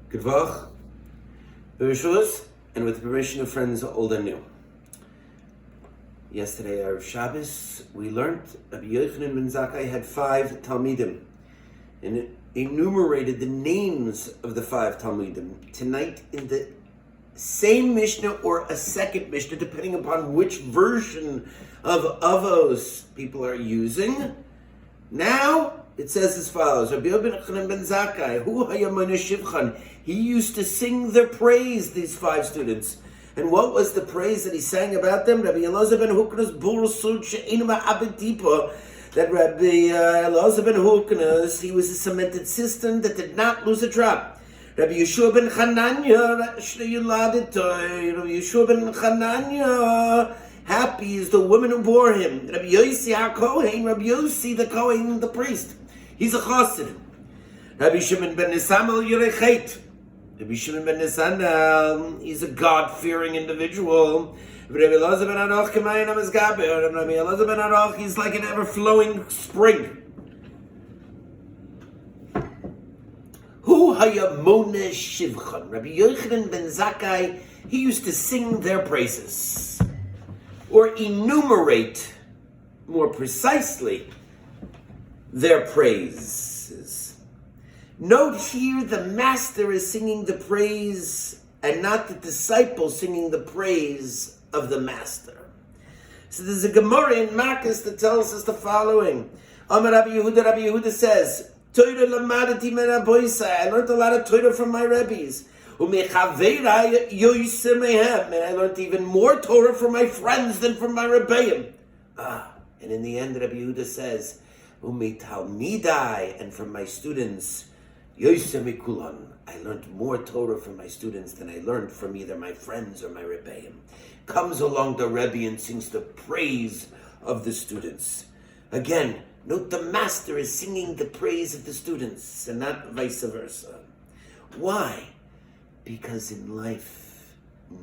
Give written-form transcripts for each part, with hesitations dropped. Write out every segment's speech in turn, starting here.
Good Vach, and with the permission of friends old and new. Yesterday, Erev Shabbos, we learned Rabbi Yochanan ben Zakkai had 5 Talmidim and enumerated the names of the 5 Talmidim. Tonight, in the same Mishnah or a second Mishnah, depending upon which version of Avos people are using. Now, it says as follows: Rabbi Yochanan ben Zakkai, hu haya mona shivchan. He used to sing their praise, these 5 students. And what was the praise that he sang about them? Rabbi Elazar ben Huknas burusud she'inma abetipa. That Rabbi Elazar ben Huknas, he was a cemented cistern that did not lose a drop. Rabbi Yeshua ben Chananya, Rabbi Yeshua ben Chananya, happy is the woman who bore him. Rabbi Yossi Cohen, Rabbi Yossi the Cohen, the priest. He's a chassid. Rabbi Shimon ben Nisamel Yerechet. Rabbi Shimon ben Nisamel, he's a God-fearing individual. Rabbi Elazar ben Aroch K'mayim Amizgaber. Rabbi Elazar ben Aroch, he's like an ever-flowing spring. Hu haya mona shivchan. Rabbi Yochanan ben Zakkai, he used to sing their praises, or enumerate, more precisely, their praises. Note here the master is singing the praise and not the disciple singing the praise of the master. So there's a Gemara in Marcus that tells us the following. Amar Rabbi Yehuda says, Torah lamadati min aboisai. I learned a lot of Torah from my rabbis. Umechaverai yoyse mehem. And I learned even more Torah from my friends than from my rebbeim. And in the end, Rabbi Yehuda says, Umetalmidai, and from my students, yoyse mekulan. I learned more Torah from my students than I learned from either my friends or my rebbeim. Comes along the Rebbe and sings the praise of the students. Again, note the master is singing the praise of the students and not vice versa. Why? Because in life,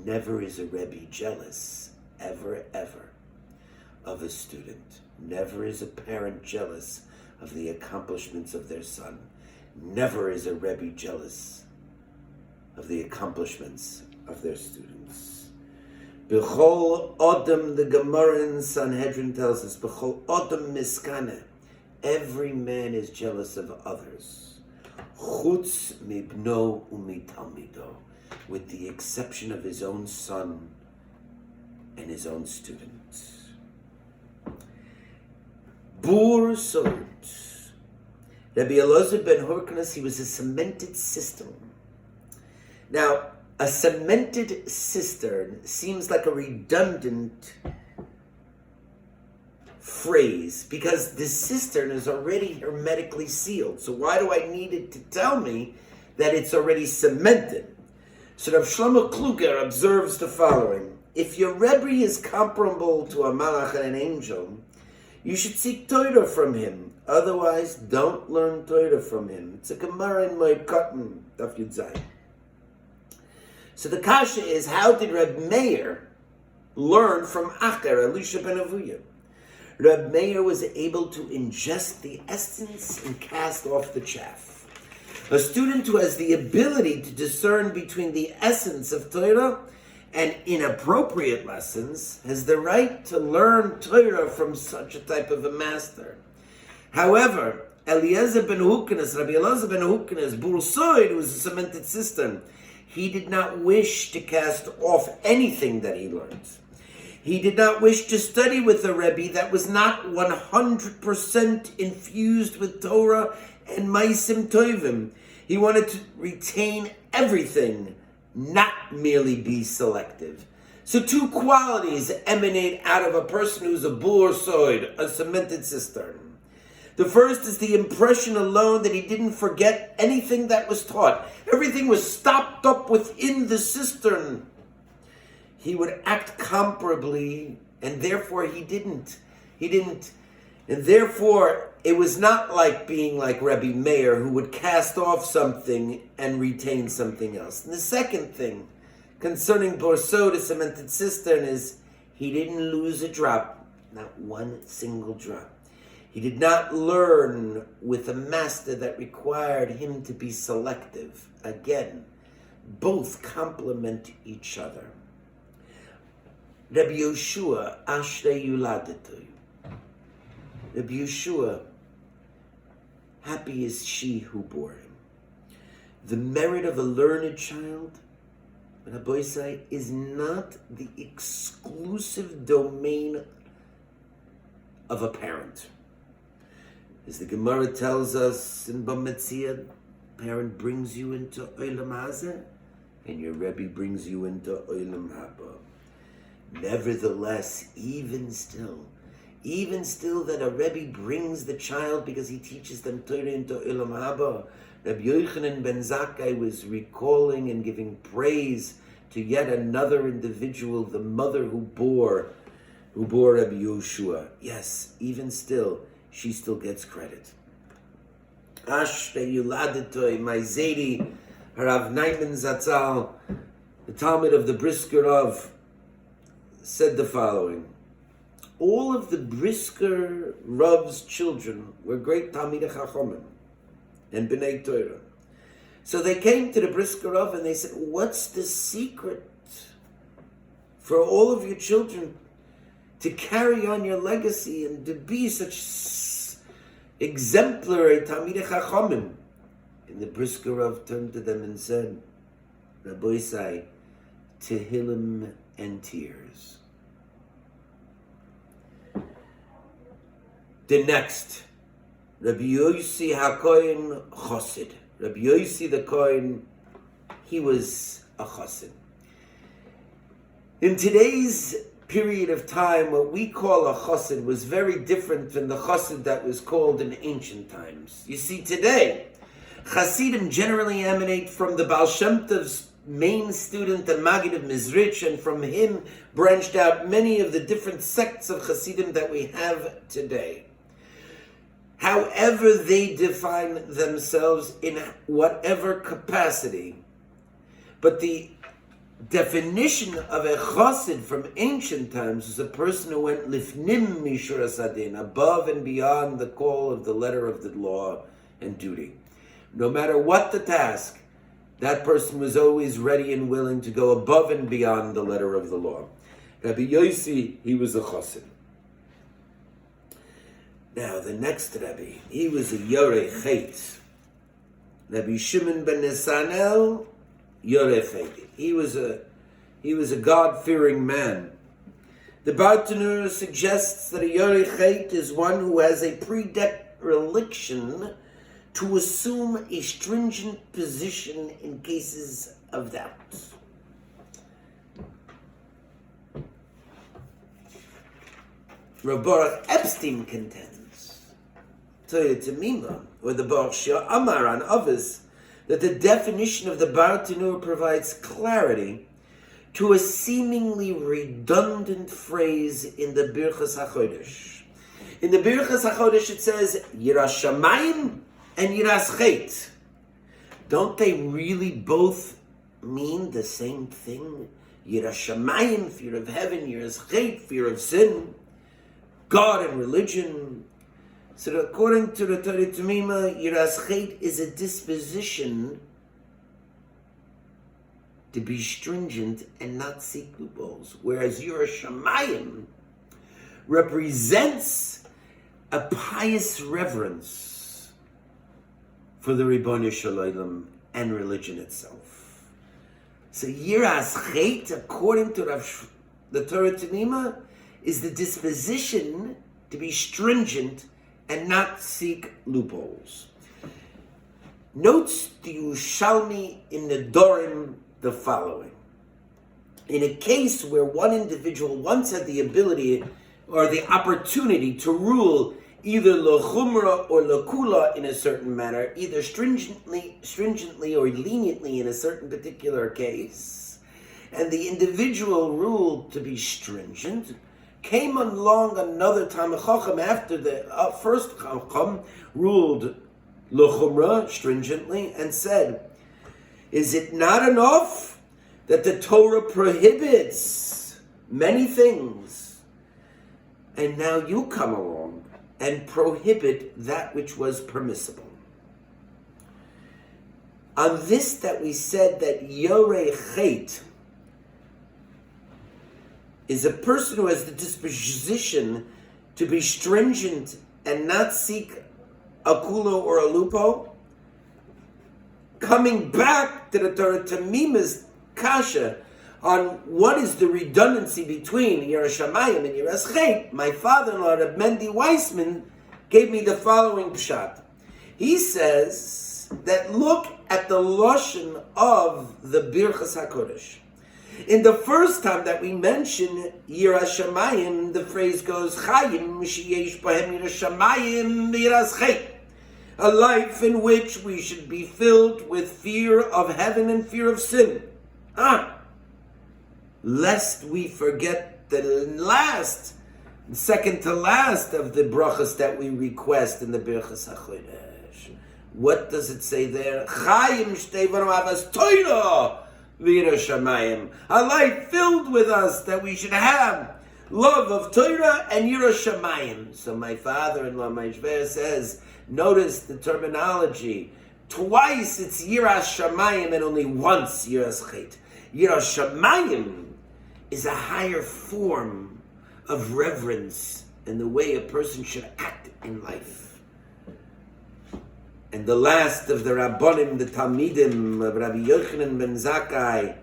never is a Rebbe jealous, ever, of a student. Never is a parent jealous of the accomplishments of their son. Never is a Rebbe jealous of the accomplishments of their students. B'chol Odom, the Gemara in Sanhedrin tells us, B'chol Odom miskane, every man is jealous of others. Chutz mibno umitalmido, with the exception of his own son and his own students. Bur Sod. Rabbi Elazar ben Hurkanas, he was a cemented cistern. Now, a cemented cistern seems like a redundant phrase because the cistern is already hermetically sealed. So why do I need it to tell me that it's already cemented? So Rav Shlomo Kluger observes the following. If your Rebbe is comparable to a malach and an angel, you should seek Torah from him. Otherwise, don't learn Torah from him. It's a Gemara in Moed Katan, Daf Yud Zayin. So the kasha is, how did Reb Meir learn from Acher, Elisha ben Avuya? Reb Meir was able to ingest the essence and cast off the chaff. A student who has the ability to discern between the essence of Torah and inappropriate lessons has the right to learn Torah from such a type of a master. However, Eliezer ben Huknas, Rabbi Eliezer ben Huknas, Bursoid, who was a cemented cistern, he did not wish to cast off anything that he learned. He did not wish to study with a Rebbe that was not 100% infused with Torah and Maisim Tovim. He wanted to retain everything, not merely be selective. So 2 qualities emanate out of a person who's a bur soid, a cemented cistern. The first is the impression alone that he didn't forget anything that was taught. Everything was stopped up within the cistern. He would act comparably, and therefore he didn't. And therefore, it was not like being like Rabbi Meir, who would cast off something and retain something else. And the second thing concerning Borsod, a cemented cistern, is he didn't lose a drop, not one single drop. He did not learn with a master that required him to be selective. Again, both complement each other. Rabbi Yoshua, Ashrei Yuladetu. Rabbi Yoshua, happy is she who bore him. The merit of a learned child, Rabbi say, is not the exclusive domain of a parent. As the Gemara tells us in B'Metzia, parent brings you into Olam Hazeh, and your Rebbe brings you into Olam Haba. Nevertheless, even still that a Rebbe brings the child because he teaches them Torah into Olam Haba, Rabbi Yochanan ben Zakkai was recalling and giving praise to yet another individual, the mother who bore Rabbi Yoshua. Yes, even still, she still gets credit. Ashrei Yuladetoi, my Zedi, Rav Naiman Zatzal, the Talmud of the Brisker Rav, said the following: all of the Brisker Rav's children were great Talmidei Chachomim and Bnei Torah. So they came to the Brisker Rav and they said, what's the secret for all of your children to carry on your legacy and to be such exemplary Talmidei Chachomim? And the Brisker Rav turned to them and said, Rabbi say, Tehillim and tears. The next, Rabbi Yossi HaKohen Chosid. Rabbi Yossi the Cohen, he was a Chosid. In today's period of time, what we call a Chosid was very different than the Chosid that was called in ancient times. You see, today, Chasidim generally emanate from the Baal Shem Tov's main student, the Maggid of Mizrich, and from him branched out many of the different sects of Chasidim that we have today. However they define themselves in whatever capacity. But the definition of a chassid from ancient times is a person who went lifnim mishur asadin, above and beyond the call of the letter of the law and duty. No matter what the task, that person was always ready and willing to go above and beyond the letter of the law. Rabbi Yossi, he was a chassid. Now, the next Rabbi, he was a Yoreh Chet. Rabbi Shimon ben Nesanel, Yoreh Chet. He was a God-fearing man. The Bartanur suggests that a Yoreh Chet is one who has a predilection to assume a stringent position in cases of doubt. Rav Baruch Epstein contends, Torah Tamima, or the Baruch Shia Amar on others, that the definition of the Bartanur provides clarity to a seemingly redundant phrase in the Birchas HaChodesh. In the Birchas HaChodesh it says, Yiras Shamayim and Yiras Chet. Don't they really both mean the same thing? Yiras Shamayim, fear of heaven, Yiras Chet, fear of sin, God and religion. So according to the Torah Tamima, Yiras Chet is a disposition to be stringent and not seek loopholes, whereas Yiras Shamayim represents a pious reverence for the Ribono Shel Olam and religion itself. So Yiras Chet, according to the Torah Tamima, is the disposition to be stringent and not seek loopholes. Notes the Yerushalmi in the Dorim the following. In a case where one individual once had the ability or the opportunity to rule either l'chumra or l'kula in a certain manner, either stringently or leniently in a certain particular case, and the individual ruled to be stringent, came along another Talmid Chacham after the first Chacham ruled l'chumra, stringently, and said, is it not enough that the Torah prohibits many things, and now you come along and prohibit that which was permissible? On this that we said that Yorei Chet is a person who has the disposition to be stringent and not seek a kulo or a lupo. Coming back to the Torah Tamima's kasha on what is the redundancy between Yiras Shamayim and Yiras Chet, my father-in-law, Reb Mendy Weissman, gave me the following pshat. He says that look at the lashon of the Birchas HaKodesh. In the first time that we mention Yiras Shamayim, the phrase goes, Chayim sheyesh bahem Yiras Shamayim v'Yiras Chet. A life in which we should be filled with fear of heaven and fear of sin. Lest we forget the second to last of the brachas that we request in the Birchas HaKodesh. What does it say there? Chayim shtei v'no avas Torah v'Yiras Shamayim. A life filled with us that we should have love of Torah and Yiras Shamayim. So my father-in-law, my Shver, says, notice the terminology. Twice it's Yiras Shamayim and only once Yiras Chet. Yiras Shamayim is a higher form of reverence in the way a person should act in life. And the last of the Rabbonim, the Talmidim of Rabbi Yochanan ben Zakkai,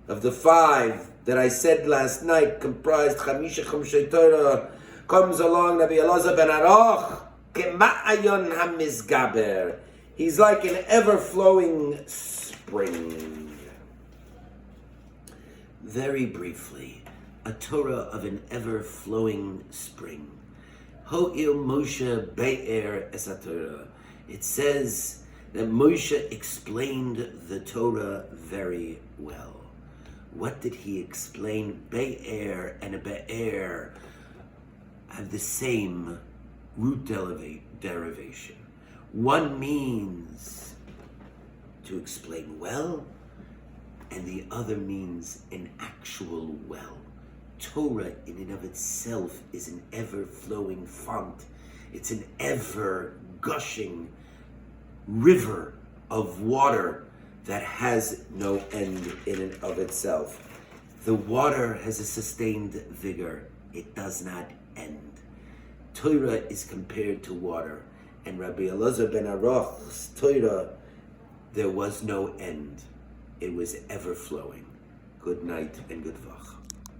of the 5 that I said last night, comprised Chamisha Chumshei Torah, comes along Rabbi Elazar ben Aroch, Kema'ayon HaMizgaber. He's like an ever-flowing spring. Very briefly, a Torah of an ever-flowing spring. Ho'il Moshe Be'er es HaTorah. It says that Moshe explained the Torah very well. What did he explain? Be'er and a Be'er have the same root derivation. One means to explain well, and the other means an actual well. Torah in and of itself is an ever-flowing font. It's an ever-gushing river of water that has no end in and of itself. The water has a sustained vigor. It does not end. Torah is compared to water. And Rabbi Elazar ben Aroch's Torah, there was no end. It was ever flowing. Good night and good vach.